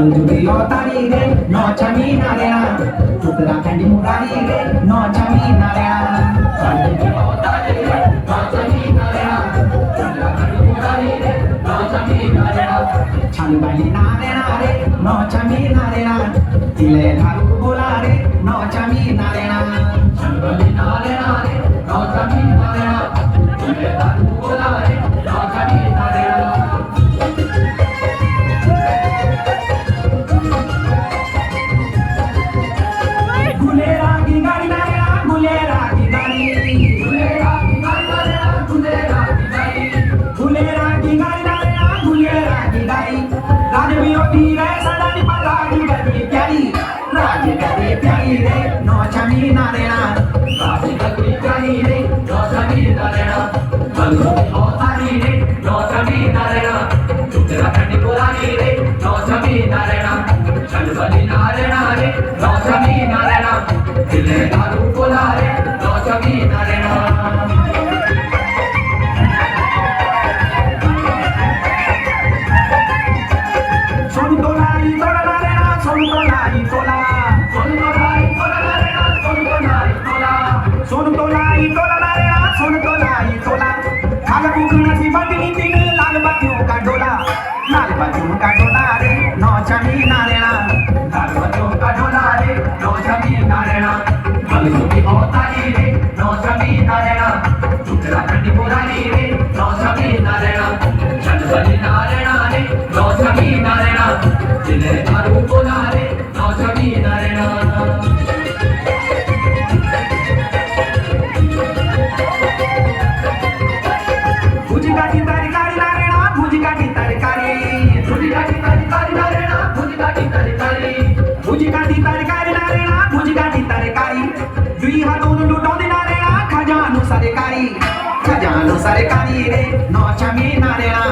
जुबी तारी रे नौचमी नारेना उत्तराखंड मुरारी रे नौचमी नारेना तारी रे नौचमी नारेना उत्तराखंड मुरारी रे नौचमी नारेना छानबाली नारेना रे नौचमी नारेना तिले धारू बोला रे नौचमी नारेना छानबाली नारेना रे नौचमी नारेना तिले धारू बोला रे नौचमी नारेना नौचमी नारेना राजी गगरी प्यारी रे नौचमी नारेना बलुनी तारी रे नौचमी नारेना उत्तराखंड पुरानी रे नौचमी नारेना छलबली नारेना रे नौचमी नारेना दिले दारू बोला रे नौचमी नारेना सोन तोलाई तोला नारेना सोन तोलाई तोला सोन तोलाई तोला नारेना सोन तोलाई तोला खाल बुगना सी बटनी तीन लाल बत्तियों का डोला रे नौचमी नारेना लाल बत्तियों का डोला रे नौचमी नारेना बलुनी तारी रे नौचमी नारेना उत्तराखंड पुरानी रे नौचमी नारेना छलबली नारेना रे नौचमी नारेना दिले दारू बोला रे नौचमी नारेना भुजी काटी तरकारी नारेना भुजी काटी तरकारी भुजी काटी तरकारी नारेना भुजी काटी तरकारी भुजी काटी तरकारी नारेना भुजी काटी तरकारी दुई हाथों लुटाउने नारेना खजानो सरकारी रे नौचमी नारेना